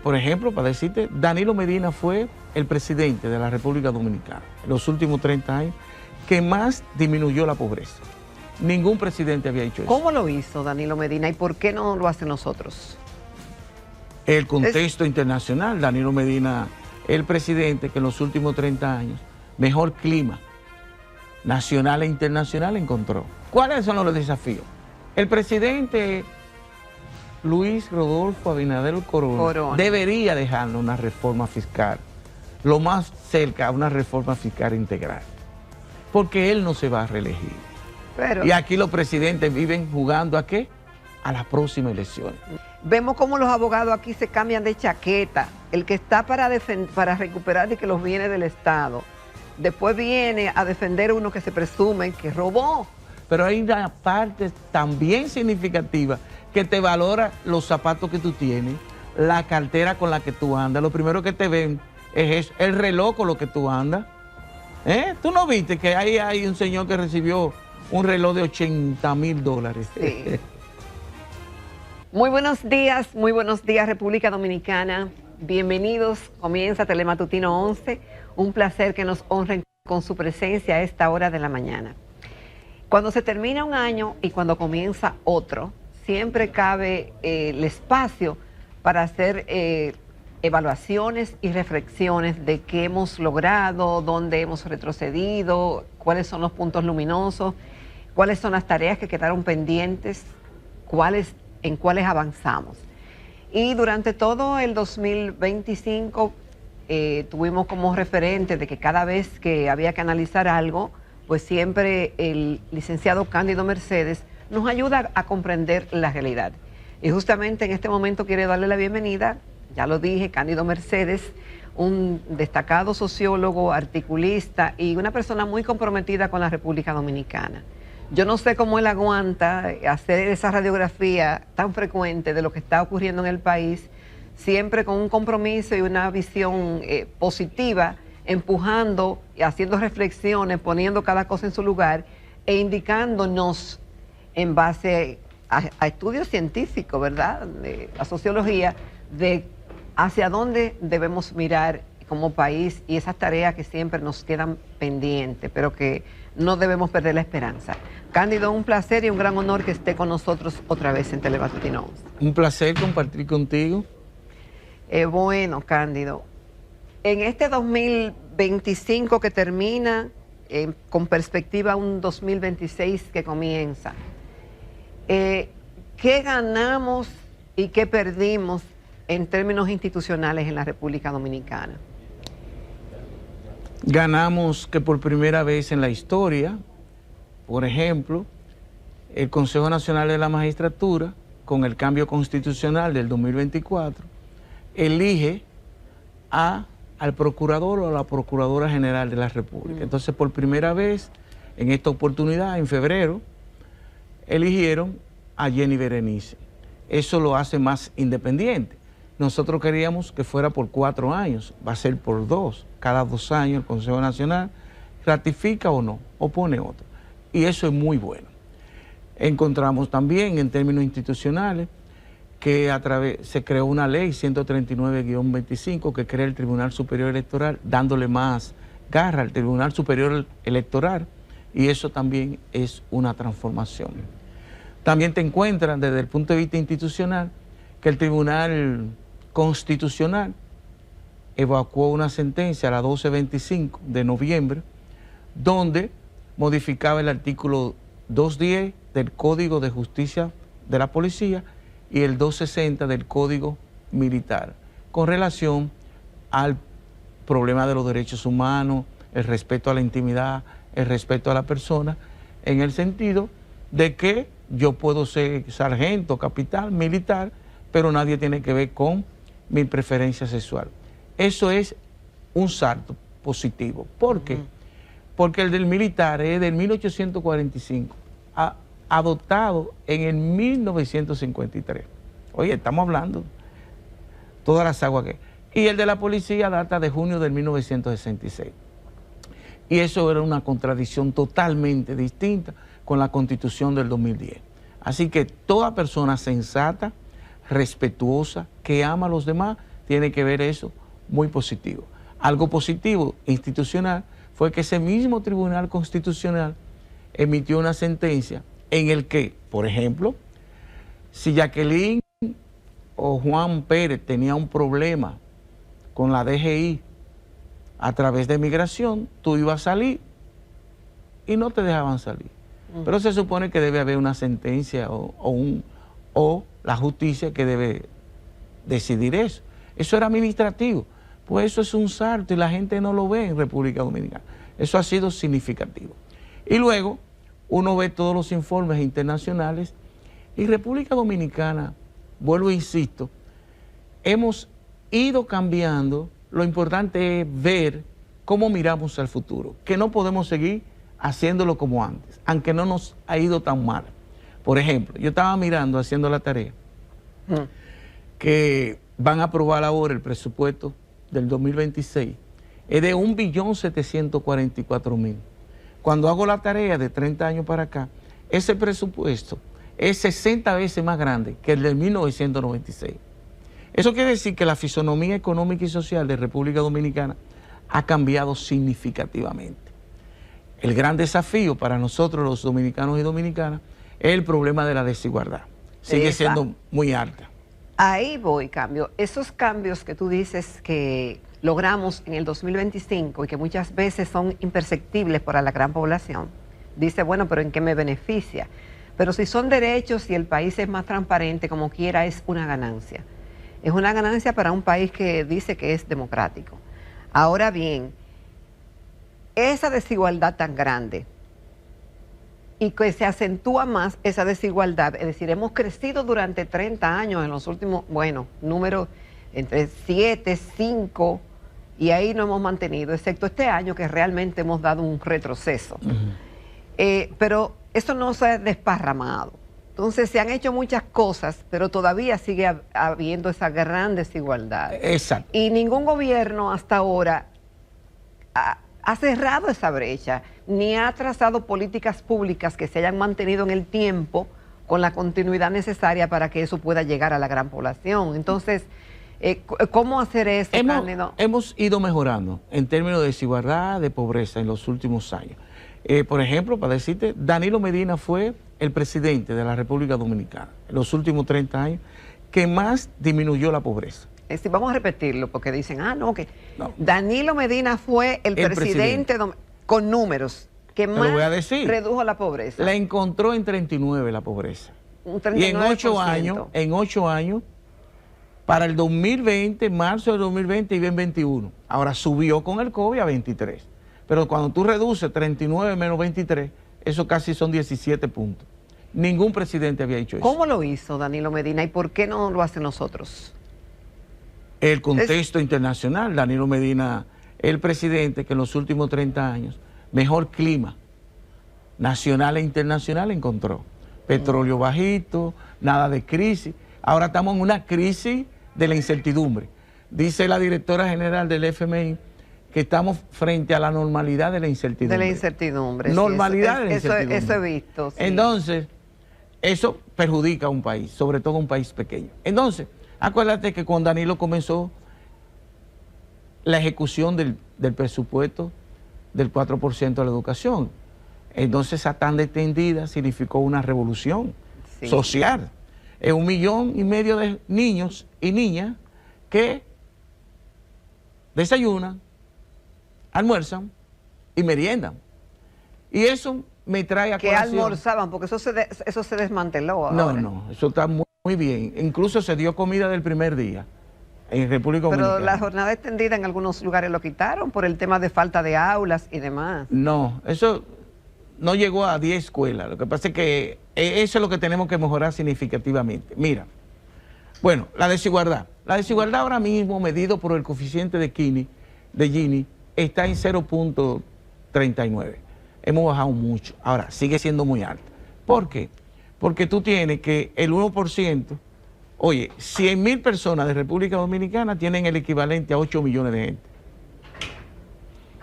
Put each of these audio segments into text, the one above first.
Por ejemplo, para decirte, Danilo Medina fue el presidente de la República Dominicana en los últimos 30 años que más disminuyó la pobreza. Ningún presidente había hecho eso. ¿Cómo lo hizo Danilo Medina y por qué no lo hacen nosotros? El contexto internacional, Danilo Medina, el presidente que en los últimos 30 años mejor clima nacional e internacional encontró. ¿Cuáles son los desafíos? El presidente Luis Rodolfo Abinader Corona debería dejarnos una reforma fiscal, lo más cerca a una reforma fiscal integral, porque él no se va a reelegir. Y aquí los presidentes viven jugando ¿a qué? A las próximas elecciones. Vemos cómo los abogados aquí se cambian de chaqueta. El que está para recuperar de que los bienes del Estado, después viene a defender uno que se presume que robó. Pero hay una parte también significativa que te valora los zapatos que tú tienes, la cartera con la que tú andas. Lo primero que te ven es eso, el reloj con lo que tú andas. ¿Tú no viste que ahí hay un señor que recibió un reloj de $80,000? Sí. Muy buenos días República Dominicana. Bienvenidos, comienza Telematutino 11. Un placer que nos honren con su presencia a esta hora de la mañana. Cuando se termina un año y cuando comienza otro, siempre cabe el espacio para hacer evaluaciones y reflexiones de qué hemos logrado, dónde hemos retrocedido, cuáles son los puntos luminosos, cuáles son las tareas que quedaron pendientes, en cuáles avanzamos. Y durante todo el 2025 tuvimos como referente de que cada vez que había que analizar algo, pues siempre el licenciado Cándido Mercedes nos ayuda a comprender la realidad. Y justamente en este momento quiero darle la bienvenida, ya lo dije, Cándido Mercedes, un destacado sociólogo, articulista y una persona muy comprometida con la República Dominicana. Yo no sé cómo él aguanta hacer esa radiografía tan frecuente de lo que está ocurriendo en el país, siempre con un compromiso y una visión positiva, empujando y haciendo reflexiones, poniendo cada cosa en su lugar e indicándonos en base a estudios científicos, ¿verdad?, de la sociología, de hacia dónde debemos mirar como país y esas tareas que siempre nos quedan pendientes, pero que no debemos perder la esperanza. Cándido, un placer y un gran honor que esté con nosotros otra vez en Telematutino 11. Un placer compartir contigo. Bueno, Cándido, en este 2025 que termina, con perspectiva a un 2026 que comienza, ¿qué ganamos y qué perdimos en términos institucionales en la República Dominicana? Ganamos que por primera vez en la historia, por ejemplo, el Consejo Nacional de la Magistratura, con el cambio constitucional del 2024, elige al procurador o a la procuradora general de la República. Entonces, por primera vez, en esta oportunidad, en febrero, eligieron a Jenny Berenice. Eso lo hace más independiente. Nosotros queríamos que fuera por 4 años, va a ser por 2. Cada 2 años el Consejo Nacional ratifica o no, o pone otro. Y eso es muy bueno. Encontramos también en términos institucionales que se creó una ley 139-25 que crea el Tribunal Superior Electoral, dándole más garra al Tribunal Superior Electoral, y eso también es una transformación. También te encuentras desde el punto de vista institucional que el Tribunal Constitucional evacuó una sentencia, la 1225 de noviembre, donde modificaba el artículo 210 del Código de Justicia de la Policía y el 260 del Código Militar, con relación al problema de los derechos humanos, el respeto a la intimidad, el respeto a la persona, en el sentido de que yo puedo ser sargento, capitán, militar, pero nadie tiene que ver con mi preferencia sexual. Eso es un salto positivo. ¿Por qué? Porque el del militar es del 1845, adoptado en el 1953. Oye, estamos hablando todas las aguas que... Y el de la policía data de junio del 1966. Y eso era una contradicción totalmente distinta con la Constitución del 2010. Así que toda persona sensata, respetuosa, que ama a los demás, tiene que ver eso muy positivo. Algo positivo institucional fue que ese mismo Tribunal Constitucional emitió una sentencia en el que, por ejemplo, si Jacqueline o Juan Pérez tenía un problema con la DGI a través de migración, tú ibas a salir y no te dejaban salir. Pero se supone que debe haber una sentencia o la justicia que debe decidir eso. Eso era administrativo. Pues eso es un salto y la gente no lo ve en República Dominicana. Eso ha sido significativo. Y luego uno ve todos los informes internacionales y República Dominicana, vuelvo e insisto, hemos ido cambiando. Lo importante es ver cómo miramos al futuro, que no podemos seguir haciéndolo como antes, aunque no nos ha ido tan mal. Por ejemplo, yo estaba mirando, haciendo la tarea, que van a aprobar ahora el presupuesto del 2026, es de 1.744.000. Cuando hago la tarea de 30 años para acá, ese presupuesto es 60 veces más grande que el del 1996. Eso quiere decir que la fisonomía económica y social de República Dominicana ha cambiado significativamente. El gran desafío para nosotros los dominicanos y dominicanas es el problema de la desigualdad. Sigue siendo muy alta. Ahí voy, cambio. Esos cambios que tú dices que logramos en el 2025 y que muchas veces son imperceptibles para la gran población, dice, bueno, pero ¿en qué me beneficia? Pero si son derechos y el país es más transparente, como quiera, es una ganancia. Es una ganancia para un país que dice que es democrático. Ahora bien, esa desigualdad tan grande y que se acentúa más esa desigualdad, es decir, hemos crecido durante 30 años en los últimos, bueno, números entre 7, 5, y ahí no hemos mantenido, excepto este año que realmente hemos dado un retroceso. Pero eso no se ha desparramado. Entonces se han hecho muchas cosas, pero todavía sigue habiendo esa gran desigualdad. Exacto. Y ningún gobierno hasta ahora ha cerrado esa brecha, ni ha trazado políticas públicas que se hayan mantenido en el tiempo con la continuidad necesaria para que eso pueda llegar a la gran población. Entonces, ¿cómo hacer eso, Cándido? Hemos ido mejorando en términos de desigualdad, de pobreza en los últimos años. Por ejemplo, para decirte, Danilo Medina fue el presidente de la República Dominicana en los últimos 30 años que más disminuyó la pobreza. Sí, vamos a repetirlo porque dicen, no. Danilo Medina fue el presidente con números que más redujo la pobreza. La encontró en 39 la pobreza. Un 39%. Y en 8 años, para el 2020, marzo del 2020 iba en 21. Ahora subió con el COVID a 23. Pero cuando tú reduces 39 menos 23, eso casi son 17 puntos. Ningún presidente había hecho eso. ¿Cómo lo hizo Danilo Medina y por qué no lo hacen nosotros? El contexto internacional. Danilo Medina, el presidente que en los últimos 30 años mejor clima nacional e internacional encontró. Petróleo bajito, nada de crisis. Ahora estamos en una crisis de la incertidumbre. Dice la directora general del FMI que estamos frente a la normalidad de la incertidumbre. De la incertidumbre. Normalidad sí, de la incertidumbre. Eso he visto. Sí. Entonces, eso perjudica a un país, sobre todo a un país pequeño. Entonces, acuérdate que con Danilo comenzó la ejecución del presupuesto del 4% de la educación. Entonces, esa tan extendida significó una revolución social. 1,5 millones de niños y niñas que desayunan, almuerzan y meriendan. Y eso me trae a colación. ¿Qué almorzaban? Porque eso se desmanteló ahora. No, eso está muy bien. Incluso se dio comida del primer día en República Dominicana. Pero la jornada extendida en algunos lugares lo quitaron por el tema de falta de aulas y demás. No, eso no llegó a 10 escuelas. Lo que pasa es que eso es lo que tenemos que mejorar significativamente. Mira, bueno, la desigualdad. La desigualdad ahora mismo, medido por el coeficiente de Gini, está en 0.39. Hemos bajado mucho. Ahora, sigue siendo muy alta. ¿Por qué? Porque tú tienes que el 1%, oye, 100,000 personas de República Dominicana tienen el equivalente a 8 millones de gente.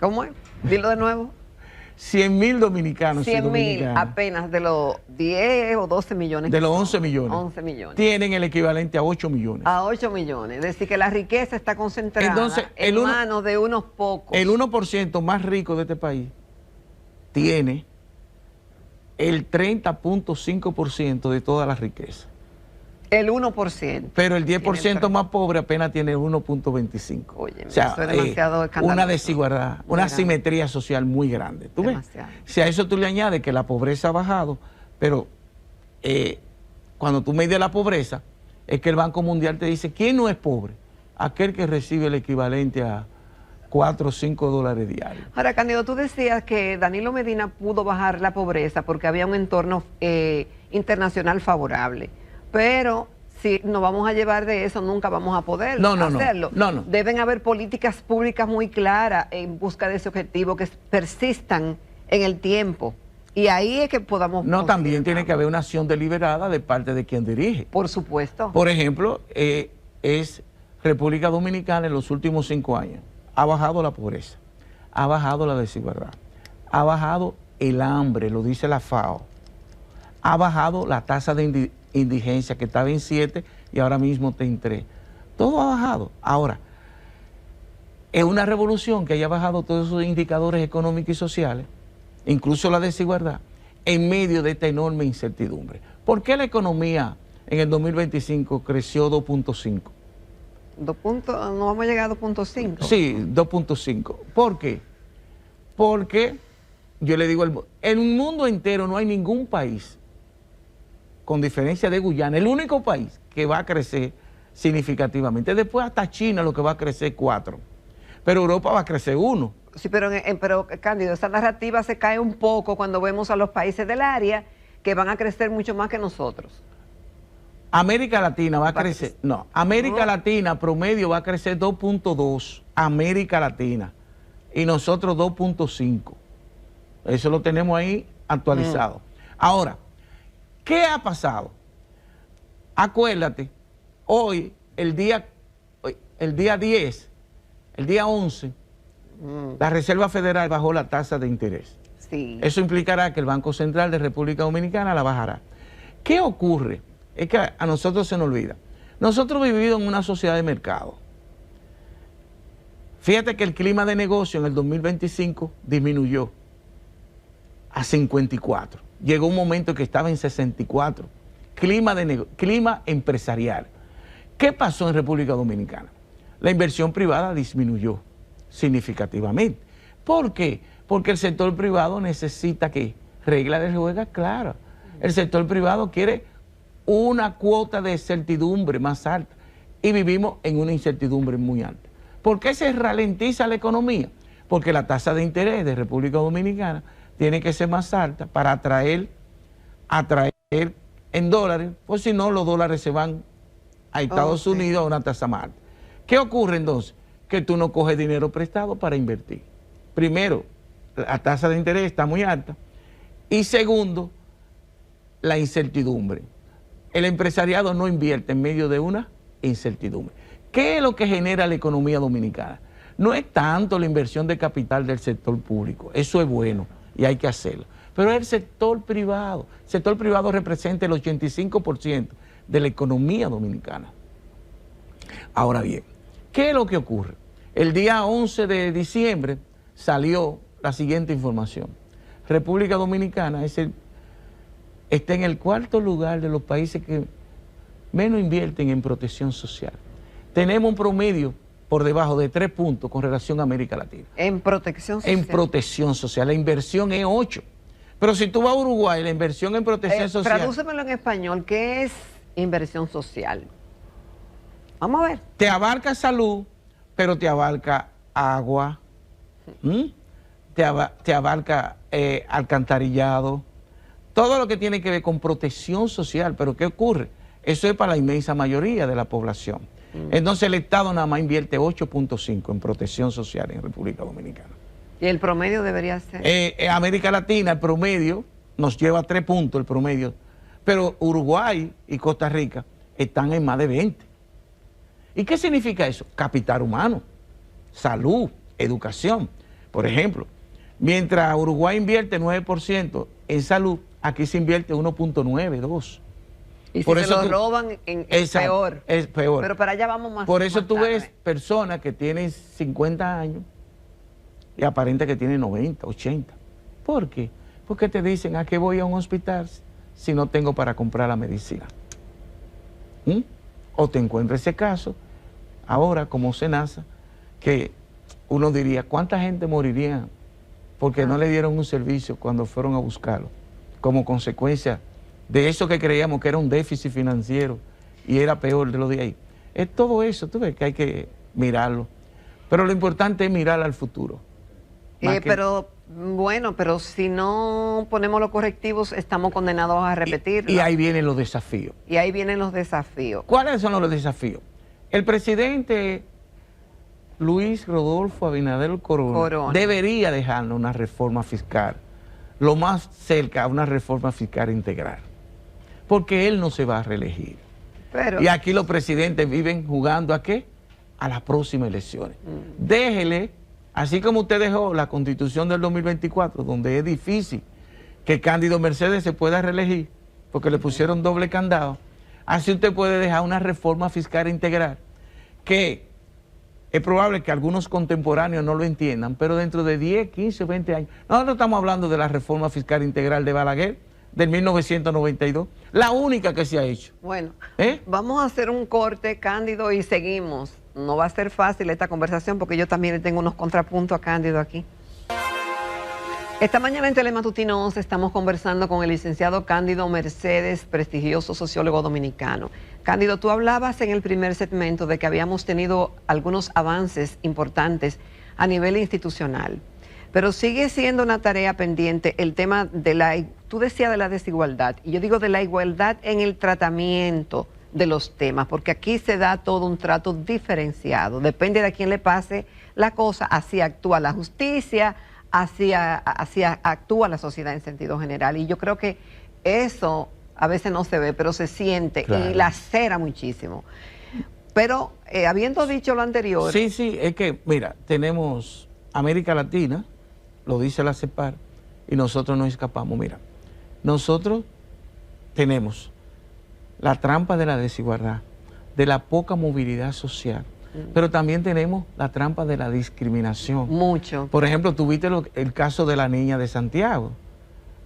¿Cómo es? Dilo de nuevo. 100.000 dominicanos y 100.000 dominicanas. apenas de los 10 o 12 millones. De los 11 millones. 11 millones. Tienen el equivalente a 8 millones. A 8 millones. Es decir, que la riqueza está concentrada Entonces, en manos de unos pocos. El 1% más rico de este país tiene el 30.5% de toda la riqueza. El 1%. Pero el 10% más pobre apenas tiene el 1.25%. Oye, o sea, eso es demasiado escandaloso. una desigualdad, una asimetría social muy grande. ¿Tú ves? Si a eso tú le añades que la pobreza ha bajado, pero cuando tú mides la pobreza, es que el Banco Mundial te dice, ¿quién no es pobre? Aquel que recibe el equivalente a 4 o 5 dólares diarios. Ahora, Cándido, tú decías que Danilo Medina pudo bajar la pobreza porque había un entorno internacional favorable. Pero si nos vamos a llevar de eso, nunca vamos a poder hacerlo. No. Deben haber políticas públicas muy claras en busca de ese objetivo, que persistan en el tiempo. Y ahí es que podamos... No, también tiene que haber una acción deliberada de parte de quien dirige. Por supuesto. Por ejemplo, es República Dominicana en los últimos 5 años. Ha bajado la pobreza, ha bajado la desigualdad, ha bajado el hambre, lo dice la FAO. Ha bajado la tasa de indigencia, que estaba en 7 y ahora mismo está en 3. Todo ha bajado. Ahora, es una revolución que haya bajado todos esos indicadores económicos y sociales, incluso la desigualdad, en medio de esta enorme incertidumbre. ¿Por qué la economía en el 2025 creció 2.5? No vamos a llegar a 2.5. Sí, 2.5. ¿Por qué? Porque yo le digo, en el mundo entero no hay ningún país, con diferencia de Guyana, el único país que va a crecer significativamente. Después hasta China lo que va a crecer 4. Pero Europa va a crecer 1. Sí, pero Cándido, esa narrativa se cae un poco cuando vemos a los países del área que van a crecer mucho más que nosotros. América Latina va a crecer, América Latina promedio va a crecer 2.2, América Latina, y nosotros 2.5. Eso lo tenemos ahí actualizado. Ahora, ¿qué ha pasado? Acuérdate, hoy, el día 10, el día 11, la Reserva Federal bajó la tasa de interés. Sí. Eso implicará que el Banco Central de República Dominicana la bajará. ¿Qué ocurre? Es que a nosotros se nos olvida. Nosotros vivimos en una sociedad de mercado. Fíjate que el clima de negocio en el 2025 disminuyó a 54. Llegó un momento que estaba en 64. Clima empresarial. ¿Qué pasó en República Dominicana? La inversión privada disminuyó significativamente. ¿Por qué? Porque el sector privado necesita ¿qué? Reglas de juego claras. El sector privado quiere una cuota de certidumbre más alta y vivimos en una incertidumbre muy alta. ¿Por qué se ralentiza la economía? Porque la tasa de interés de República Dominicana tiene que ser más alta para atraer en dólares, pues si no los dólares se van a Estados Unidos a una tasa más alta. ¿Qué ocurre entonces? Que tú no coges dinero prestado para invertir. Primero, la tasa de interés está muy alta y segundo, la incertidumbre. El empresariado no invierte en medio de una incertidumbre. ¿Qué es lo que genera la economía dominicana? No es tanto la inversión de capital del sector público, eso es bueno y hay que hacerlo, pero es el sector privado. El sector privado representa el 85% de la economía dominicana. Ahora bien, ¿qué es lo que ocurre? El día 11 de diciembre salió la siguiente información. República Dominicana está en el 4º lugar de los países que menos invierten en protección social. Tenemos un promedio por debajo de 3 puntos con relación a América Latina. En protección social. En protección social. La inversión es 8. Pero si tú vas a Uruguay, la inversión en protección social... Tradúcemelo en español. ¿Qué es inversión social? Vamos a ver. Te abarca salud, pero te abarca agua, te abarca alcantarillado, todo lo que tiene que ver con protección social. Pero ¿qué ocurre? Eso es para la inmensa mayoría de la población. Entonces el Estado nada más invierte 8.5 en protección social en República Dominicana. ¿Y el promedio debería ser? América Latina, el promedio nos lleva a 3 puntos el promedio, pero Uruguay y Costa Rica están en más de 20. ¿Y qué significa eso? Capital humano, salud, educación. Por ejemplo, Mientras Uruguay invierte 9% en salud, aquí se invierte 1.9, 2. Y si se lo roban, es peor. Es peor. Pero para allá vamos más. Por eso más tú tarde. ves personas que tienen 50 años y aparenta que tienen 90, 80. ¿Por qué? Porque te dicen, ¿a qué voy a un hospital si no tengo para comprar la medicina? ¿Mm? O te encuentras ese caso, ahora como SENASA, que uno diría, ¿cuánta gente moriría porque no le dieron un servicio cuando fueron a buscarlo? Como consecuencia de eso que creíamos que era un déficit financiero y era peor de lo de ahí. Es todo eso, tú ves que hay que mirarlo. Pero lo importante es mirar al futuro. Pero bueno, pero si no ponemos los correctivos, estamos condenados a repetirlo. Y ahí vienen los desafíos. Y ahí vienen los desafíos. ¿Cuáles son los desafíos? El presidente Luis Rodolfo Abinader Corona debería dejarnos una reforma fiscal, lo más cerca a una reforma fiscal integral, porque él no se va a reelegir. Y aquí los presidentes viven jugando ¿a qué? A las próximas elecciones. Déjele, así como usted dejó la Constitución del 2024, donde es difícil que Cándido Mercedes se pueda reelegir, porque le pusieron doble candado, así usted puede dejar una reforma fiscal integral, que es probable que algunos contemporáneos no lo entiendan, pero dentro de 10, 15, 20 años, nosotros estamos hablando de la reforma fiscal integral de Balaguer, del 1992, la única que se ha hecho. Bueno, vamos a hacer un corte, Cándido, y seguimos. No va a ser fácil esta conversación porque yo también le tengo unos contrapuntos a Cándido aquí. Esta mañana en Telematutino 11 estamos conversando con el licenciado Cándido Mercedes, prestigioso sociólogo dominicano. Cándido, tú hablabas en el primer segmento de que habíamos tenido algunos avances importantes a nivel institucional, pero sigue siendo una tarea pendiente el tema de tú decías de la desigualdad, y yo digo de la igualdad en el tratamiento de los temas, porque aquí se da todo un trato diferenciado, depende de a quién le pase la cosa, así actúa la justicia, así actúa la sociedad en sentido general, y yo creo que eso a veces no se ve, pero se siente, claro, y lacera muchísimo. Pero habiendo dicho lo anterior... Sí, es que, mira, tenemos América Latina, lo dice la CEPAR, y nosotros no escapamos. Mira, nosotros tenemos la trampa de la desigualdad, de la poca movilidad social, pero también tenemos la trampa de la discriminación. Mucho. Por ejemplo, tuviste el caso de la niña de Santiago,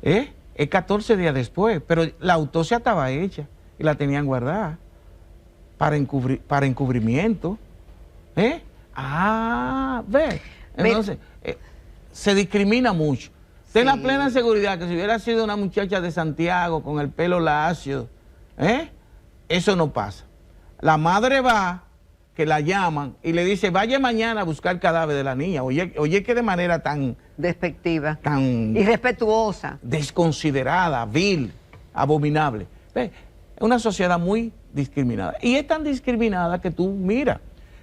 Es 14 días después, pero la autopsia estaba hecha y la tenían guardada para encubrimiento. Ve. Entonces, se discrimina mucho. Ten la plena seguridad que si hubiera sido una muchacha de Santiago con el pelo lacio, eso no pasa. La madre va, que la llaman y le dice, vaya mañana a buscar el cadáver de la niña. Oye que de manera tan... despectiva. Tan... irrespetuosa. Desconsiderada, vil, abominable. Es una sociedad muy discriminada. Y es tan discriminada que tú, mira,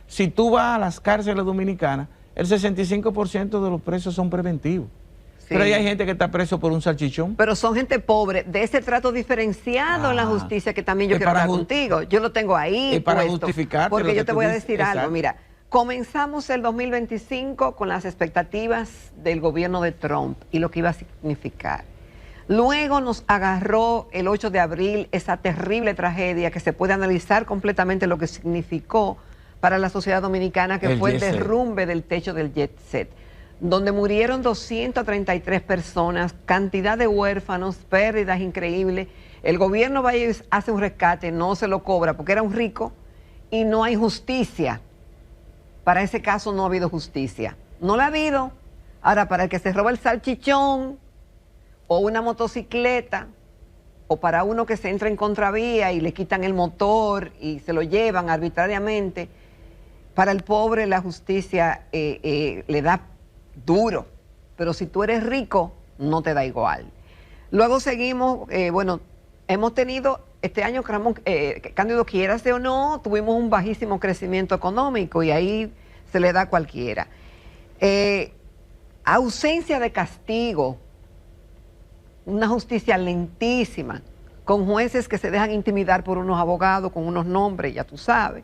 si tú vas a las cárceles dominicanas, el 65% de los presos son preventivos. Sí. Pero ahí hay gente que está preso por un salchichón. Pero son gente pobre, de ese trato diferenciado en la justicia que también yo quiero hablar contigo. Yo lo tengo ahí para justificar. Porque yo te voy a decir algo, mira, comenzamos el 2025 con las expectativas del gobierno de Trump y lo que iba a significar. Luego nos agarró el 8 de abril esa terrible tragedia que se puede analizar completamente lo que significó para la sociedad dominicana, que fue el derrumbe del techo del Jet Set, donde murieron 233 personas, cantidad de huérfanos, pérdidas increíbles. El gobierno va y hace un rescate, no se lo cobra porque era un rico y no hay justicia. Para ese caso no ha habido justicia. No la ha habido. Ahora, para el que se roba el salchichón o una motocicleta, o para uno que se entra en contravía y le quitan el motor y se lo llevan arbitrariamente, para el pobre la justicia le da duro, pero si tú eres rico, no te da igual. Luego seguimos, bueno, hemos tenido este año, Cándido, quieras o no, tuvimos un bajísimo crecimiento económico y ahí se le da a cualquiera. Ausencia de castigo, una justicia lentísima, con jueces que se dejan intimidar por unos abogados con unos nombres, ya tú sabes.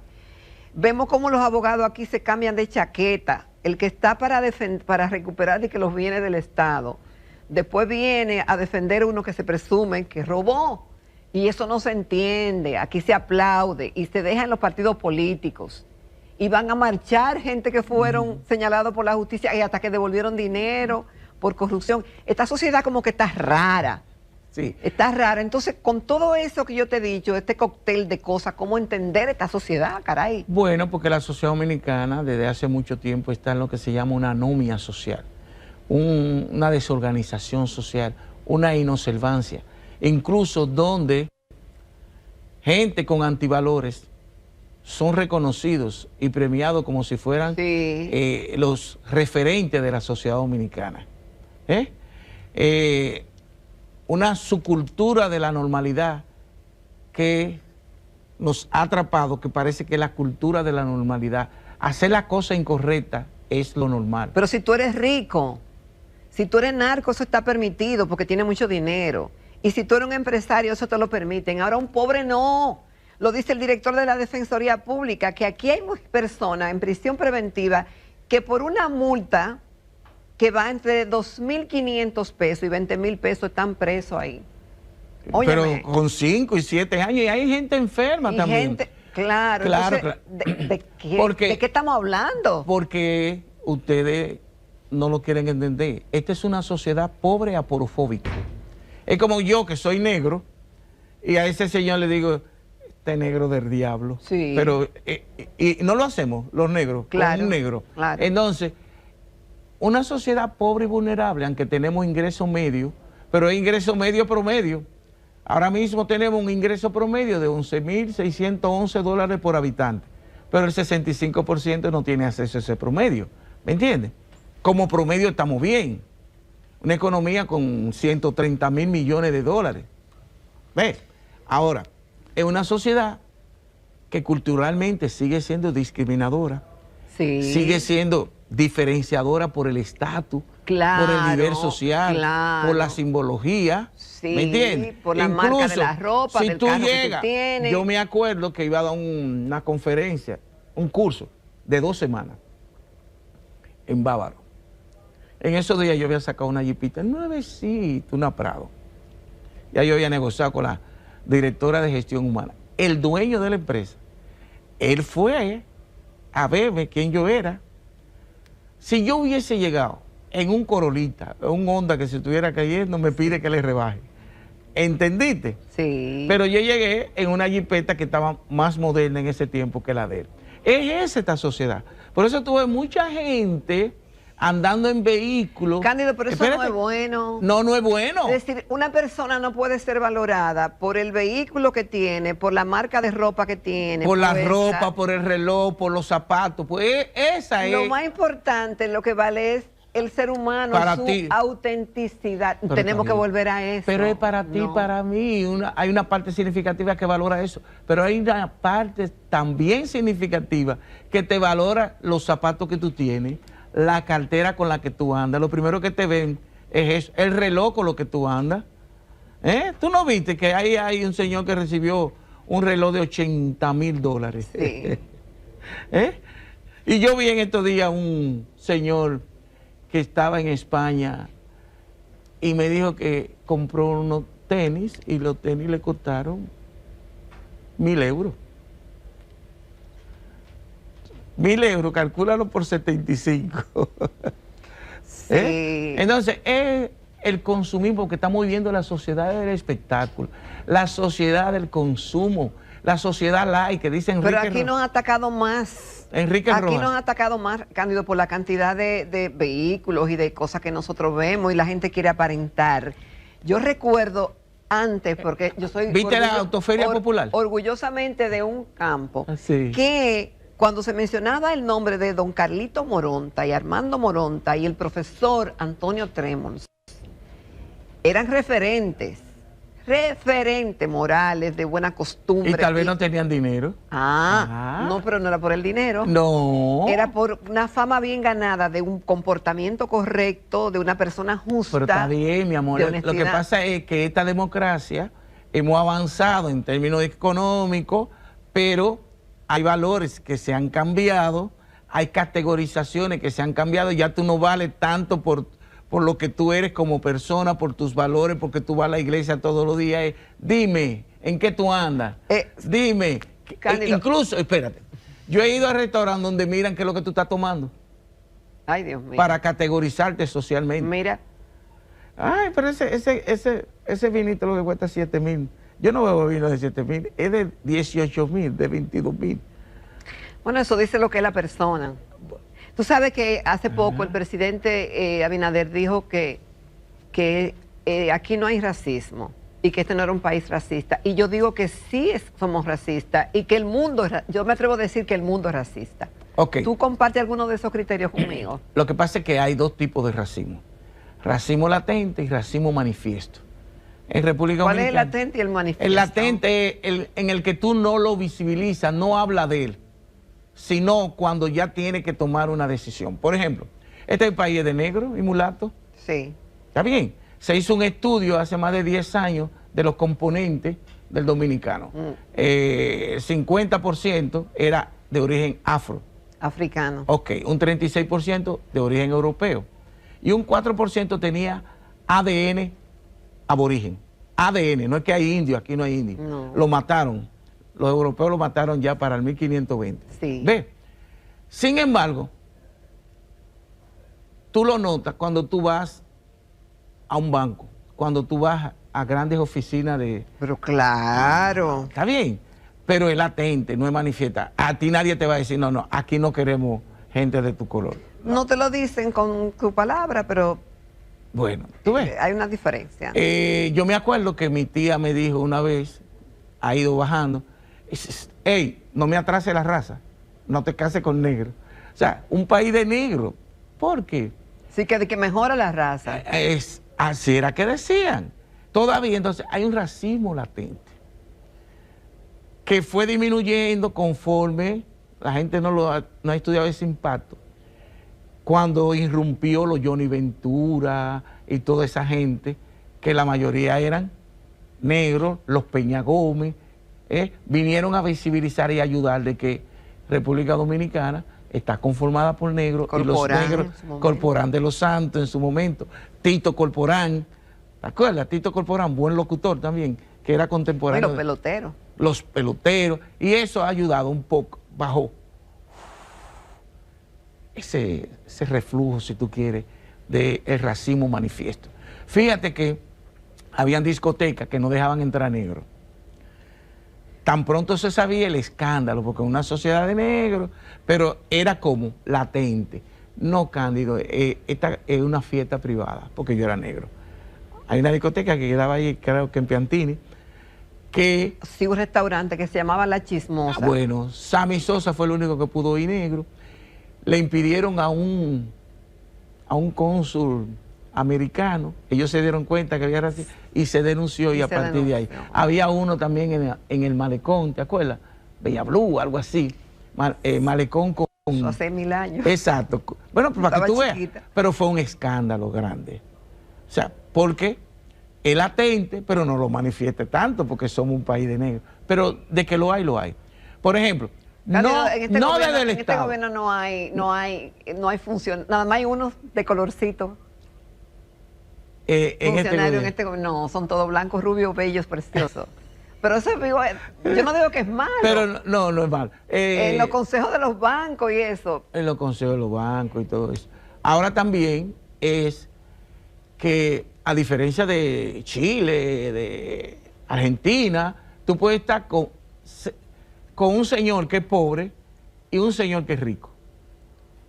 Vemos cómo los abogados aquí se cambian de chaqueta el que está para recuperar de que los bienes del Estado, después viene a defender uno que se presume que robó. Y eso no se entiende, aquí se aplaude y se deja en los partidos políticos. Y van a marchar gente que fueron señalados por la justicia y hasta que devolvieron dinero por corrupción. Esta sociedad como que está rara. Sí. Está rara. Entonces, con todo eso que yo te he dicho, este cóctel de cosas, ¿cómo entender esta sociedad, caray? Bueno, porque la sociedad dominicana desde hace mucho tiempo está en lo que se llama una anomia social, una desorganización social, una inobservancia, incluso donde gente con antivalores son reconocidos y premiados como si fueran los referentes de la sociedad dominicana. Una subcultura de la normalidad que nos ha atrapado, que parece que es la cultura de la normalidad. Hacer la cosa incorrecta es lo normal. Pero si tú eres rico, si tú eres narco, eso está permitido porque tiene mucho dinero. Y si tú eres un empresario, eso te lo permiten. Ahora un pobre no. Lo dice el director de la Defensoría Pública, que aquí hay personas en prisión preventiva que por una multa que va entre 2.500 pesos y 20.000 pesos están presos ahí. Óyeme. Pero con 5 y 7 años, y hay gente enferma y también. Gente, claro. Claro, Entonces, claro. ¿De qué estamos hablando? Porque ustedes no lo quieren entender. Esta es una sociedad pobre aporofóbica. Es como yo, que soy negro, y a ese señor le digo, este negro del diablo. Sí. Pero, y no lo hacemos, los negros, claro, con un negro. Claro. Entonces, una sociedad pobre y vulnerable, aunque tenemos ingreso medio, pero es ingreso medio promedio. Ahora mismo tenemos un ingreso promedio de 11.611 dólares por habitante, pero el 65% no tiene acceso a ese promedio. ¿Me entiendes? Como promedio estamos bien. Una economía con 130.000 millones de dólares. ¿Ves? Ahora, es una sociedad que culturalmente sigue siendo discriminadora, sigue siendo diferenciadora por el estatus, por el nivel social, por la simbología, ¿me entiendes? Por la marca de la ropa, si del tú carro llegas, que tú tienes. yo me acuerdo que iba a dar una conferencia, un curso de 2 semanas en Bávaro. En esos días yo había sacado una jipita nuevecita, una Prado. Ya yo había negociado con la directora de gestión humana. El dueño de la empresa, él fue a verme quién yo era. Si yo hubiese llegado en un Corolita, un Honda que se estuviera cayendo, me pide que le rebaje. ¿Entendiste? Sí. Pero yo llegué en una jipeta que estaba más moderna en ese tiempo que la de él. Es esta sociedad. Por eso tuve mucha gente andando en vehículos. Cándido, pero eso no es bueno. No es bueno. Es decir, una persona no puede ser valorada por el vehículo que tiene, por la marca de ropa que tiene. Por la ropa, por el reloj, por los zapatos. Pues esa es. Lo más importante, lo que vale es el ser humano, su autenticidad. Pero tenemos que volver a eso. Pero es para ti, para mí. Hay una parte significativa que valora eso. Pero hay una parte también significativa que te valora los zapatos que tú tienes, la cartera con la que tú andas. Lo primero que te ven es eso, el reloj con lo que tú andas. ¿Tú no viste que ahí hay un señor que recibió un reloj de 80.000 dólares? Sí. Y yo vi en estos días un señor que estaba en España y me dijo que compró unos tenis y los tenis le costaron 1.000 euros. 1.000 euros, calcúlalo por 75. Sí. Entonces, es el consumismo que estamos viviendo, la sociedad del espectáculo, la sociedad del consumo, la sociedad light, que dice Enrique. Pero aquí nos ha atacado más. Enrique Rojas. Aquí nos ha atacado más, Cándido, por la cantidad de vehículos y de cosas que nosotros vemos y la gente quiere aparentar. Yo recuerdo antes, porque yo soy... ¿Viste la autoferia popular? Orgullosamente de un campo, sí, que cuando se mencionaba el nombre de don Carlito Moronta y Armando Moronta y el profesor Antonio Tremons, eran referentes morales, de buena costumbre. Y tal vez no tenían dinero. No, pero no era por el dinero. No. Era por una fama bien ganada, de un comportamiento correcto, de una persona justa. Pero está bien, mi amor. Lo que pasa es que esta democracia hemos avanzado en términos económicos, pero hay valores que se han cambiado, hay categorizaciones que se han cambiado, ya tú no vales tanto por lo que tú eres como persona, por tus valores, porque tú vas a la iglesia todos los días. Dime, ¿en qué tú andas? Dime. Incluso, espérate, yo he ido al restaurante donde miran qué es lo que tú estás tomando. Ay, Dios mío. Para categorizarte socialmente. Mira. Ay, pero ese vinito lo que cuesta 7,000. Yo no bebo vino de 7,000, es de 18,000, de 22,000. Bueno, eso dice lo que es la persona. Tú sabes que hace poco el presidente Abinader dijo que aquí no hay racismo y que este no era un país racista. Y yo digo que sí somos racistas y que el mundo, yo me atrevo a decir que el mundo es racista. Okay. ¿Tú compartes alguno de esos criterios conmigo? Lo que pasa es que hay dos tipos de racismo. Racismo latente y racismo manifiesto. En República Dominicana. ¿Cuál es el latente y el manifiesto? El latente es en el que tú no lo visibilizas, no habla de él, sino cuando ya tiene que tomar una decisión. Por ejemplo, este país es de negro y mulato. Sí. ¿Está bien? Se hizo un estudio hace más de 10 años de los componentes del dominicano. 50% era de origen africano. Ok, un 36% de origen europeo. Y un 4% tenía ADN aborigen. ADN, no es que hay indio, aquí no hay indio. No. Lo mataron. Los europeos lo mataron ya para el 1520. Sí. ¿Ve? Sin embargo, tú lo notas cuando tú vas a un banco, cuando tú vas a grandes oficinas de... Pero claro. Está bien, pero es latente, no es manifiesta. A ti nadie te va a decir, no, no, aquí no queremos gente de tu color. No te lo dicen con tu palabra, pero... Bueno, tú ves. Hay una diferencia. Yo me acuerdo que mi tía me dijo una vez, ha ido bajando, hey, no me atrase la raza, no te cases con negro. O sea, un país de negro. ¿Por qué? Sí, que mejora la raza. Así era que decían. Todavía, entonces, hay un racismo latente que fue disminuyendo conforme la gente no ha estudiado ese impacto. Cuando irrumpió los Johnny Ventura y toda esa gente, que la mayoría eran negros, los Peña Gómez, vinieron a visibilizar y ayudar de que República Dominicana está conformada por negros, y los negros, Corporán de los Santos en su momento, Tito Corporán, ¿te acuerdas? Tito Corporán, buen locutor también, que era contemporáneo. Y los peloteros. Los peloteros, y eso ha ayudado un poco, bajó ese reflujo, si tú quieres, del racismo manifiesto. Fíjate que habían discotecas que no dejaban entrar negros. Tan pronto se sabía el escándalo, porque una sociedad de negros, pero era como latente. No, Cándido, esta es una fiesta privada, porque yo era negro. Hay una discoteca que quedaba ahí, creo que en Piantini, que... Sí, un restaurante que se llamaba La Chismosa. Bueno, Sammy Sosa fue el único que pudo ir negro. Le impidieron a un cónsul americano, ellos se dieron cuenta que había racismo y se denunció, y a partir de ahí. Había uno también en el malecón, ¿te acuerdas? Bella Blue, algo así, malecón con... Eso hace 1000 años. Exacto. Bueno, para que tú veas, chiquita. pero fue un escándalo grande. O sea, porque es latente, pero no lo manifieste tanto, porque somos un país de negros. Pero de que lo hay, lo hay. Por ejemplo, Cálido, no desde el Estado. En este gobierno no hay función, nada más hay unos de colorcito. Funcionarios en este gobierno, no, son todos blancos, rubios, bellos, preciosos. Pero eso digo, yo no digo que es malo. Pero no es malo. En los consejos de los bancos y eso. En los consejos de los bancos y todo eso. Ahora también es que, a diferencia de Chile, de Argentina, tú puedes estar con un señor que es pobre y un señor que es rico,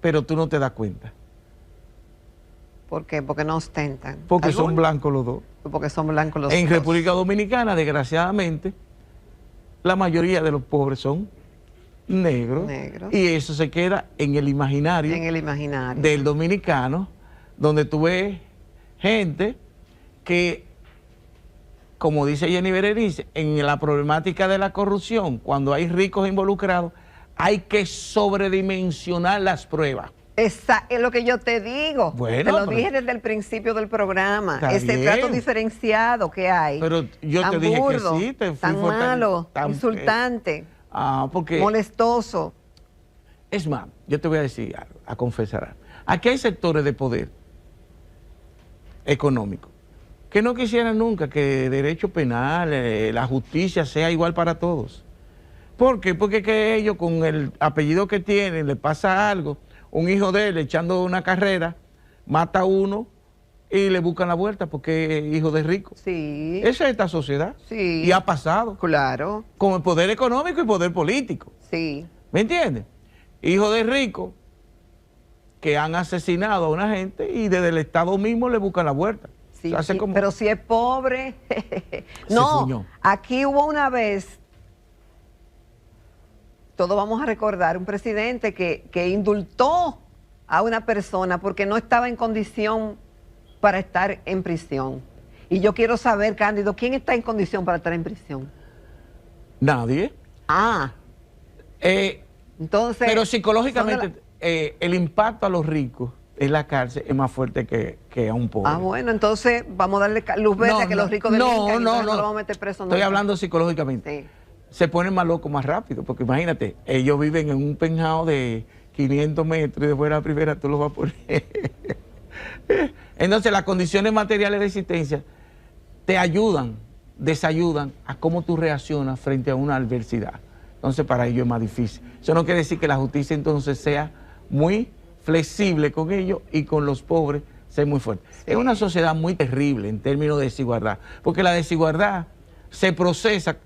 pero tú no te das cuenta. ¿Por qué? Porque no ostentan. Porque son blancos los dos. Porque son blancos los dos. En República Dominicana, desgraciadamente, la mayoría de los pobres son negros. Y eso se queda en el imaginario, del dominicano, donde tú ves gente que, como dice Jenny Berenice, en la problemática de la corrupción, cuando hay ricos involucrados, hay que sobredimensionar las pruebas. Esa es lo que yo te digo. Bueno, te lo dije desde el principio del programa. Ese trato diferenciado que hay. Pero yo tan te dije burdo, que sí, te fui tan malo, insultante, porque molestoso. Es más, yo te voy a decir algo, a confesar algo. Aquí hay sectores de poder económico que no quisieran nunca que el derecho penal, la justicia sea igual para todos. ¿Por qué? Porque que ellos con el apellido que tienen, le pasa algo, un hijo de él echando una carrera, mata a uno y le buscan la vuelta porque es hijo de rico. Sí. Esa es esta sociedad. Sí. Y ha pasado. Claro. Con el poder económico y poder político. Sí. ¿Me entiendes? Hijo de rico que han asesinado a una gente y desde el Estado mismo le buscan la vuelta. Sí, O sea, sí, como... pero si es pobre. No, aquí hubo una vez, todos vamos a recordar, un presidente que indultó a una persona porque no estaba en condición para estar en prisión. Y yo quiero saber, Cándido, ¿quién está en condición para estar en prisión? Nadie. Ah. Entonces... Pero psicológicamente el impacto a los ricos en la cárcel es más fuerte que a un pobre. Ah, bueno, entonces vamos a darle luz verde a que los ricos delincan y no lo vamos a meter preso. Estoy hablando psicológicamente. Sí. Se ponen más locos más rápido, porque imagínate, ellos viven en un penthouse de 500 metros y después de la primera tú los vas a poner. Entonces las condiciones materiales de existencia te ayudan, desayudan a cómo tú reaccionas frente a una adversidad. Entonces para ellos es más difícil. Eso no quiere decir que la justicia entonces sea muy flexible con ellos y con los pobres sea muy fuerte. Sí. Es una sociedad muy terrible en términos de desigualdad, porque la desigualdad se procesa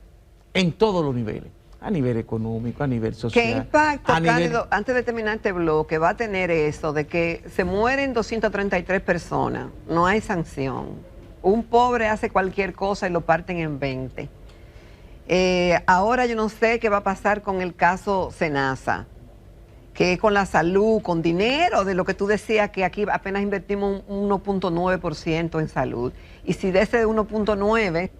en todos los niveles, a nivel económico, a nivel social. ¿Qué impacto, Cándido, antes de terminar este bloque, va a tener eso de que se mueren 233 personas, no hay sanción? Un pobre hace cualquier cosa y lo parten en 20. Ahora yo no sé qué va a pasar con el caso Senasa, que es con la salud, con dinero, de lo que tú decías que aquí apenas invertimos un 1.9% en salud. Y si de ese 1.9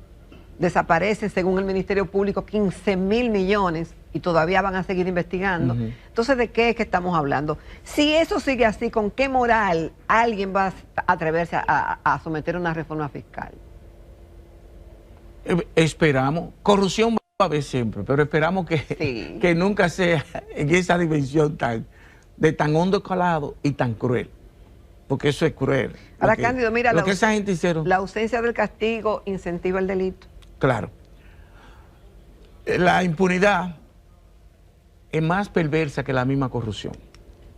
desaparecen, según el Ministerio Público, 15.000 millones y todavía van a seguir investigando. Entonces, ¿de qué es que estamos hablando? Si eso sigue así, ¿con qué moral alguien va a atreverse a someter una reforma fiscal? Esperamos. Corrupción va a haber siempre, pero esperamos que nunca sea en esa dimensión de tan hondo calado y tan cruel. Porque eso es cruel. Ahora, Cándido, mira, lo que esa gente hicieron. La ausencia del castigo incentiva el delito. Claro. La impunidad es más perversa que la misma corrupción.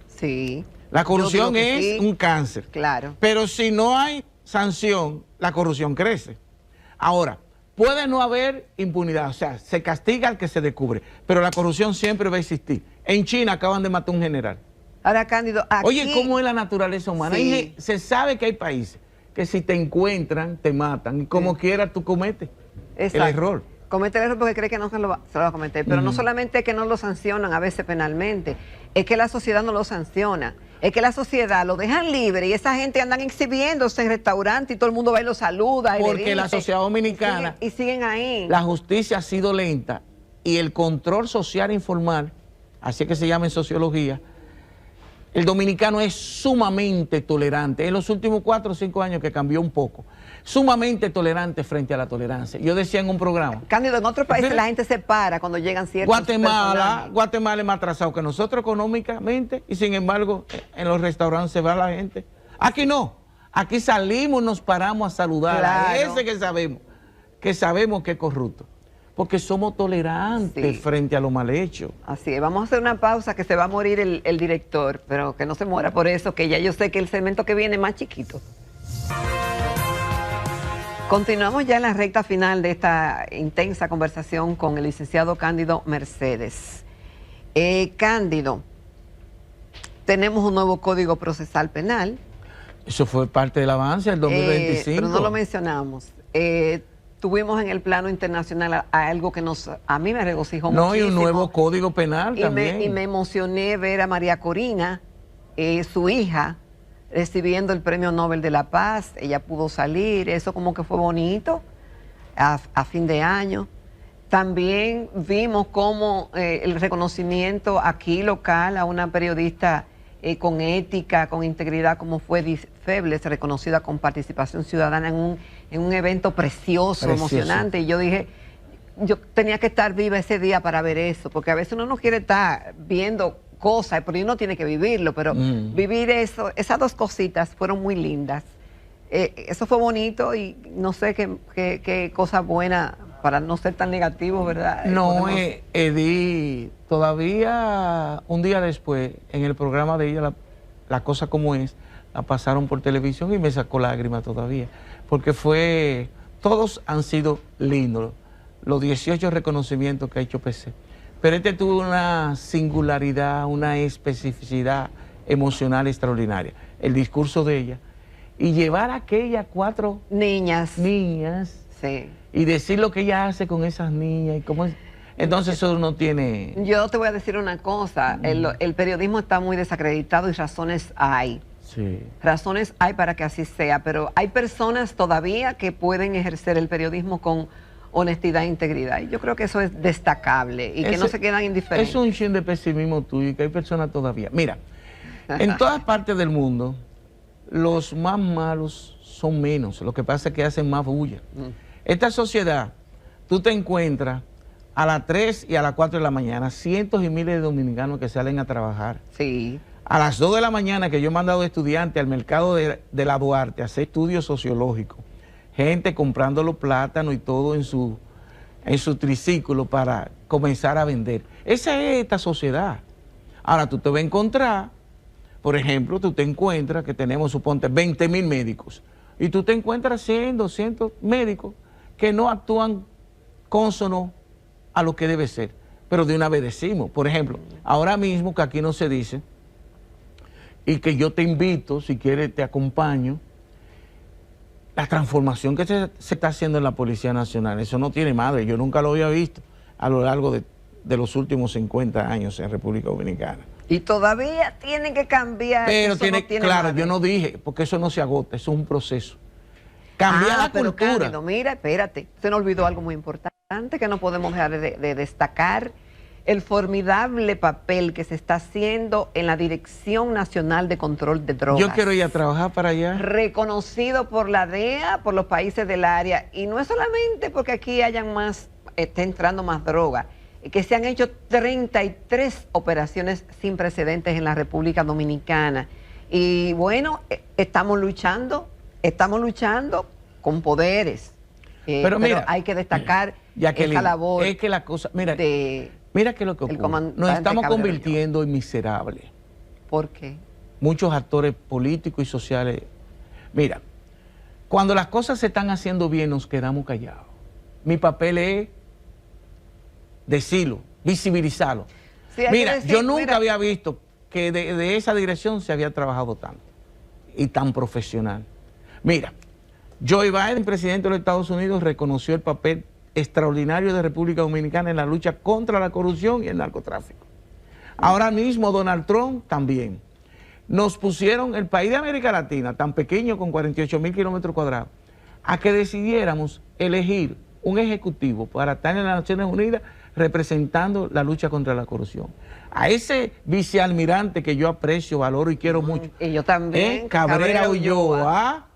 Sí. La corrupción es un cáncer. Claro. Pero si no hay sanción, la corrupción crece. Ahora, puede no haber impunidad, o sea, se castiga al que se descubre, pero la corrupción siempre va a existir. En China acaban de matar a un general. Ahora, Cándido, aquí... Oye, ¿cómo es la naturaleza humana? Sí. Se sabe que hay países que si te encuentran, te matan, y como quiera tú cometes el error. Comete el error porque cree que no se lo va a cometer. Pero no solamente es que no lo sancionan a veces penalmente, es que la sociedad no lo sanciona. Es que la sociedad lo dejan libre y esa gente andan exhibiéndose en restaurantes y todo el mundo va y lo saluda. Porque la sociedad dominicana... Y siguen ahí. La justicia ha sido lenta y el control social informal, así es que se llama en sociología, el dominicano es sumamente tolerante. En los últimos 4 o 5 años que cambió un poco. Sumamente tolerante frente a la tolerancia. Yo decía en un programa. Cándido, en otros países la gente se para cuando llegan ciertos Guatemala es más atrasado que nosotros económicamente y sin embargo en los restaurantes se va la gente. Aquí no. Aquí salimos, nos paramos a saludar a ese que sabemos que es corrupto. Porque somos tolerantes frente a lo mal hecho. Así es, vamos a hacer una pausa que se va a morir el director, pero que no se muera por eso, que ya yo sé que el segmento que viene es más chiquito. Continuamos ya en la recta final de esta intensa conversación con el licenciado Cándido Mercedes. Cándido, tenemos un nuevo Código Procesal Penal. Eso fue parte del avance del 2025. Pero no lo mencionamos. Tuvimos en el plano internacional algo que a mí me regocijó muchísimo. Y un nuevo Código Penal también. Y me emocioné ver a María Corina, su hija, recibiendo el Premio Nobel de la Paz. Ella pudo salir, eso como que fue bonito a fin de año. También vimos como el reconocimiento aquí local a una periodista con ética, con integridad, como fue Edith Febles, reconocida con participación ciudadana en un evento precioso, emocionante. Y yo dije, yo tenía que estar viva ese día para ver eso, porque a veces uno no quiere estar viendo cosas, pero uno tiene que vivirlo, pero vivir eso, esas dos cositas fueron muy lindas. Eso fue bonito y no sé qué cosa buena para no ser tan negativo, ¿verdad? No, Edith, todavía un día después, en el programa de ella, la cosa como es, la pasaron por televisión y me sacó lágrimas todavía, porque todos han sido lindos, los 18 reconocimientos que ha hecho PC, pero este tuvo una singularidad, una especificidad emocional extraordinaria, el discurso de ella, y llevar a aquellas 4 niñas sí, y decir lo que ella hace con esas niñas y cómo es. Entonces eso no tiene... Yo te voy a decir una cosa, el periodismo está muy desacreditado y razones hay. Sí. Razones hay para que así sea, pero hay personas todavía que pueden ejercer el periodismo con honestidad e integridad. Y yo creo que eso es destacable y que no se quedan indiferentes. Es un chin de pesimismo tuyo y que hay personas todavía. Mira, en todas partes del mundo, los más malos son menos. Lo que pasa es que hacen más bulla. Esta sociedad, tú te encuentras a las 3 y a las 4 de la mañana, cientos y miles de dominicanos que salen a trabajar. Sí. A las 2 de la mañana que yo he mandado estudiantes al mercado de la Duarte a hacer estudios sociológicos. Gente comprando los plátanos y todo en su triciclo para comenzar a vender. Esa es esta sociedad. Ahora tú te vas a encontrar, por ejemplo, tú te encuentras que tenemos, suponte, 20.000 médicos. Y tú te encuentras 100, 200 médicos que no actúan cónsono a lo que debe ser. Pero de una vez decimos, por ejemplo, ahora mismo que aquí no se dice, y que yo te invito, si quieres te acompaño, la transformación que se está haciendo en la Policía Nacional, eso no tiene madre, yo nunca lo había visto a lo largo de los últimos 50 años en República Dominicana. Y todavía tienen que cambiar. Pero eso no tiene claro, madre. yo no dije, porque eso no se agota, eso es un proceso. Cambiar la pero cultura. Cándido, mira, espérate, se nos olvidó algo muy importante que no podemos dejar de destacar, el formidable papel que se está haciendo en la Dirección Nacional de Control de Drogas. Yo quiero ir a trabajar para allá. Reconocido por la DEA, por los países del área, y no es solamente porque aquí esté entrando más droga, que se han hecho 33 operaciones sin precedentes en la República Dominicana. Y bueno, estamos luchando con poderes. Pero mira, hay que destacar Jacqueline, esa labor. Es que la cosa, mira que es lo que ocurre. Nos estamos convirtiendo en miserables. ¿Por qué? Muchos actores políticos y sociales. Mira, cuando las cosas se están haciendo bien nos quedamos callados. Mi papel es decirlo, visibilizarlo. Sí, mira, decir, yo nunca había visto que de esa dirección se había trabajado tanto y tan profesional. Mira, Joe Biden, presidente de los Estados Unidos, reconoció el papel extraordinario de República Dominicana en la lucha contra la corrupción y el narcotráfico. Ahora mismo Donald Trump también. Nos pusieron el país de América Latina, tan pequeño con 48.000 kilómetros cuadrados, a que decidiéramos elegir un ejecutivo para estar en las Naciones Unidas representando la lucha contra la corrupción. A ese vicealmirante que yo aprecio, valoro y quiero mucho. Y yo también. Cabrera Ulloa.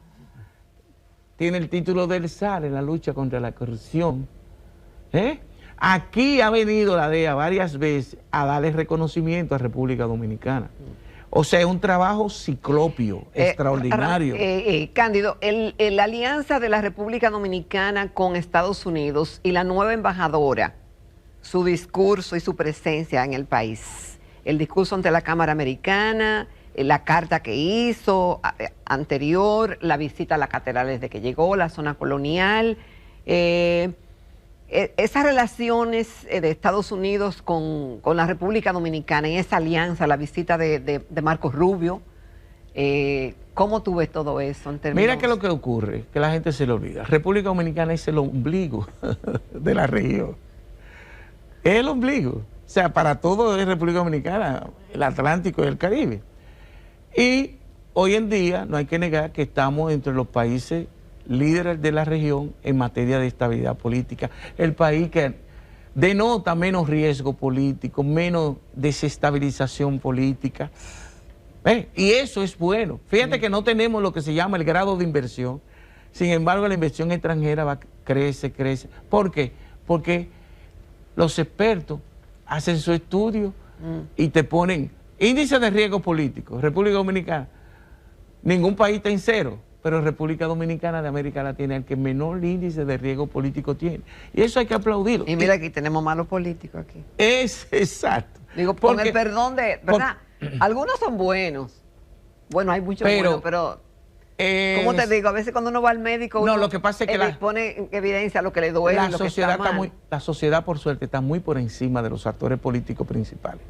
Tiene el título del SAR en la lucha contra la corrupción. Aquí ha venido la DEA varias veces a darle reconocimiento a República Dominicana. O sea, es un trabajo ciclopio, extraordinario. Cándido, la alianza de la República Dominicana con Estados Unidos y la nueva embajadora, su discurso y su presencia en el país, el discurso ante la Cámara Americana, la carta que hizo anterior, la visita a la catedral desde que llegó, la zona colonial, esas relaciones de Estados Unidos con la República Dominicana, en esa alianza, la visita de Marcos Rubio, ¿cómo tú ves todo eso en términos? Mira que lo que ocurre, que la gente se le olvida. República Dominicana es el ombligo de la región. Es el ombligo. O sea, para todo es República Dominicana, el Atlántico y el Caribe. Y hoy en día no hay que negar que estamos entre los países líderes de la región en materia de estabilidad política. El país que denota menos riesgo político, menos desestabilización política. Y eso es bueno. Fíjate que no tenemos lo que se llama el grado de inversión. Sin embargo, la inversión extranjera crece. ¿Por qué? Porque los expertos hacen su estudio y te ponen índice de riesgo político. República Dominicana, ningún país está en cero, pero República Dominicana de América Latina es el que menor índice de riesgo político tiene. Y eso hay que aplaudirlo. Y mira, aquí tenemos malos políticos aquí. Es exacto. Digo, con el perdón de, ¿verdad? Algunos son buenos. Bueno, hay muchos buenos, pero ¿cómo te digo? A veces cuando uno va al médico, uno lo que pasa es que pone en evidencia lo que le duele, la lo sociedad que está mal. la sociedad, por suerte, está muy por encima de los actores políticos principales.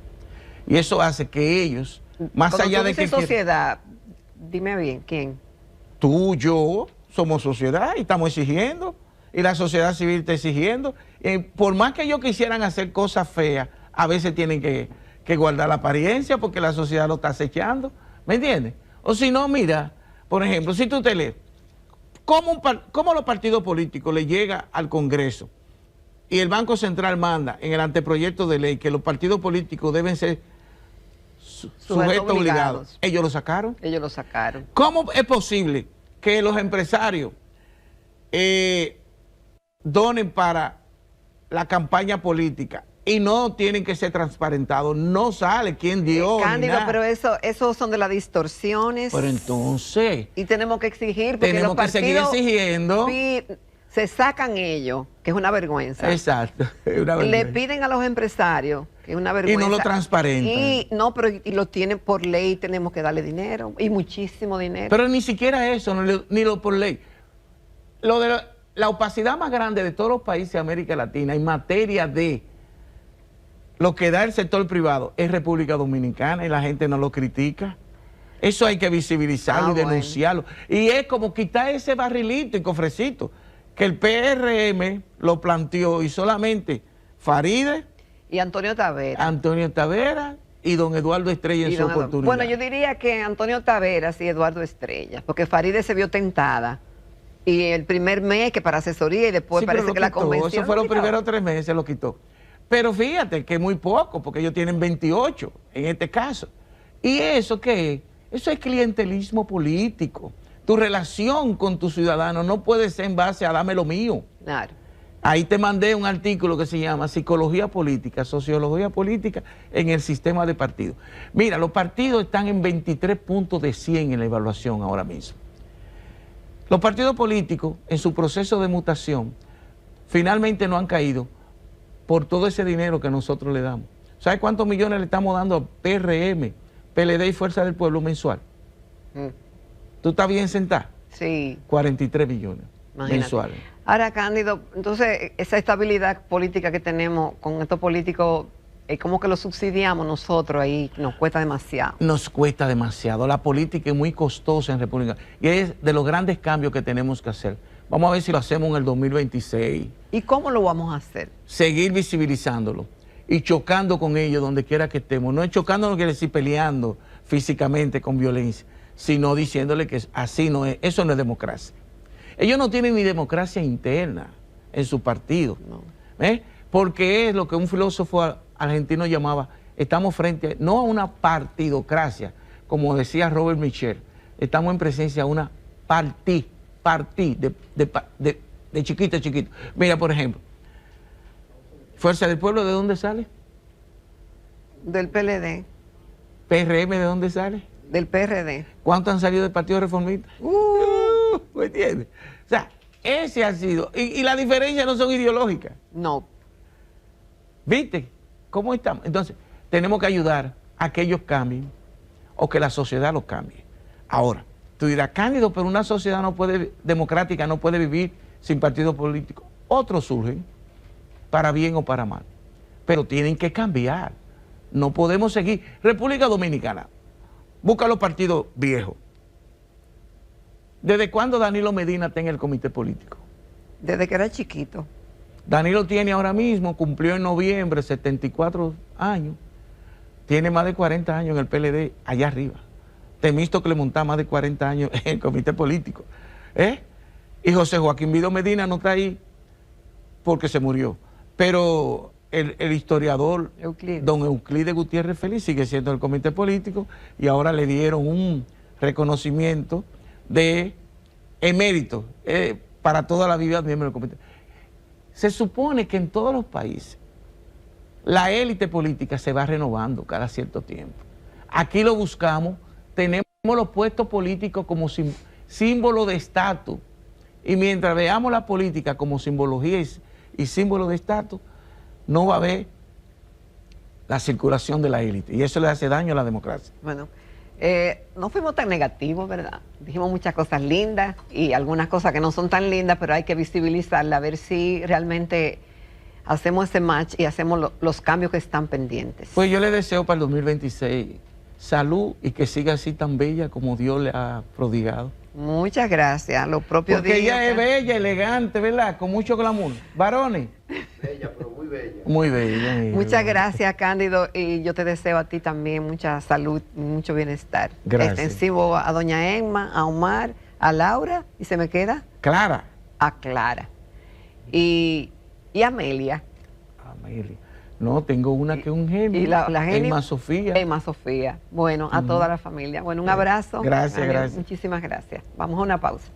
Y eso hace que ellos, más Cuando allá tú de dices que sociedad, dime bien, ¿quién? Tú, yo, somos sociedad y estamos exigiendo, y la sociedad civil está exigiendo. Por más que ellos quisieran hacer cosas feas, a veces tienen que guardar la apariencia porque la sociedad lo está acechando, ¿me entiendes? O si no, mira, por ejemplo, si tú te lees, ¿cómo los partidos políticos le llega al Congreso y el Banco Central manda en el anteproyecto de ley que los partidos políticos deben ser sujetos obligados? Ellos lo sacaron. Ellos lo sacaron. ¿Cómo es posible que los empresarios donen para la campaña política y no tienen que ser transparentados? No sale quién dio. Cándido, pero eso son de las distorsiones. Pero entonces. Y tenemos que exigir, porque tenemos los que seguir exigiendo. Se sacan ellos, que es una vergüenza. Exacto. Es una vergüenza. Le piden a los empresarios, que es una vergüenza. Y no lo transparentan. Y lo tienen por ley, tenemos que darle dinero, y muchísimo dinero. Pero ni siquiera eso, ni lo por ley. Lo de la opacidad más grande de todos los países de América Latina en materia de lo que da el sector privado es República Dominicana, y la gente no lo critica. Eso hay que visibilizarlo y denunciarlo. Bueno. Y es como quitar ese barrilito y cofrecito que el PRM lo planteó, y solamente Faride y Antonio Tavera y don Eduardo Estrella en su oportunidad. Bueno, yo diría que Antonio Taveras y Eduardo Estrella, porque Faride se vio tentada. Y el primer mes que para asesoría, y después parece que la convención. Eso fue los primeros 3 meses, lo quitó. Pero fíjate que muy poco, porque ellos tienen 28 en este caso. ¿Y eso qué es? Eso es clientelismo político. Tu relación con tus ciudadanos no puede ser en base a dame lo mío. Claro. Ahí te mandé un artículo que se llama Psicología Política, Sociología Política en el Sistema de Partidos. Mira, los partidos están en 23 puntos de 100 en la evaluación ahora mismo. Los partidos políticos, en su proceso de mutación, finalmente no han caído por todo ese dinero que nosotros le damos. ¿Sabes cuántos millones le estamos dando a PRM, PLD y Fuerza del Pueblo mensual? ¿Tú estás bien sentado? Sí. 43 millones mensuales. Ahora, Cándido, entonces esa estabilidad política que tenemos con estos políticos, ¿cómo que lo subsidiamos nosotros ahí? Nos cuesta demasiado. Nos cuesta demasiado. La política es muy costosa en República y es de los grandes cambios que tenemos que hacer. Vamos a ver si lo hacemos en el 2026. ¿Y cómo lo vamos a hacer? Seguir visibilizándolo y chocando con ellos donde quiera que estemos. No es chocando, no quiere decir peleando físicamente con violencia, sino diciéndole que así no es. Eso no es democracia. Ellos no tienen ni democracia interna en su partido. No. Porque es lo que un filósofo argentino llamaba, estamos frente no a una partidocracia, como decía Robert Michel, estamos en presencia de una de chiquito a chiquito. Mira, por ejemplo, Fuerza del Pueblo, ¿de dónde sale? Del PLD. PRM, ¿de dónde sale? Del PRD. ¿Cuántos han salido del Partido Reformista? ¿Me entiendes? O sea, ese ha sido, y las diferencias no son ideológicas. No. ¿Viste cómo estamos? Entonces, tenemos que ayudar a que ellos cambien o que la sociedad los cambie. Ahora, tú dirás, Cándido, pero una sociedad democrática no puede vivir sin partido político. Otros surgen, para bien o para mal, pero tienen que cambiar. No podemos seguir. República Dominicana, busca los partidos viejos. ¿Desde cuándo Danilo Medina está en el comité político? Desde que era chiquito. Danilo tiene ahora mismo, cumplió en noviembre 74 años, tiene más de 40 años en el PLD, allá arriba. Temístocles Montá más de 40 años en el comité político. Y José Joaquín Vido Medina no está ahí porque se murió. Pero el historiador don Euclides Gutiérrez Feliz sigue siendo el comité político y ahora le dieron un reconocimiento de emérito para toda la vida miembro del comité. Se supone que en todos los países La élite política se va renovando cada cierto tiempo. Aquí lo buscamos, tenemos los puestos políticos como símbolo de estatus, y mientras veamos la política como simbología y símbolo de estatus, no va a haber la circulación de la élite, y eso le hace daño a la democracia. Bueno, no fuimos tan negativos, ¿verdad? Dijimos muchas cosas lindas y algunas cosas que no son tan lindas, pero hay que visibilizarlas, a ver si realmente hacemos ese match y hacemos los cambios que están pendientes. Pues yo le deseo para el 2026 salud y que siga así tan bella como Dios le ha prodigado. Muchas gracias, lo propio. Porque ella es bella, elegante, ¿verdad? Con mucho glamour. Varones. Bella, pero muy bella. Muy bella. Muchas gracias, Cándido, y yo te deseo a ti también mucha salud, mucho bienestar. Gracias. Extensivo a doña Emma, a Omar, a Laura, y se me queda Clara. a Clara. Y a Amelia. Amelia. No, tengo una que es un genio. Y la genio. Emma Sofía. Emma Sofía. Bueno, a toda la familia. Bueno, un abrazo. Gracias, Amelia, gracias. Muchísimas gracias. Vamos a una pausa.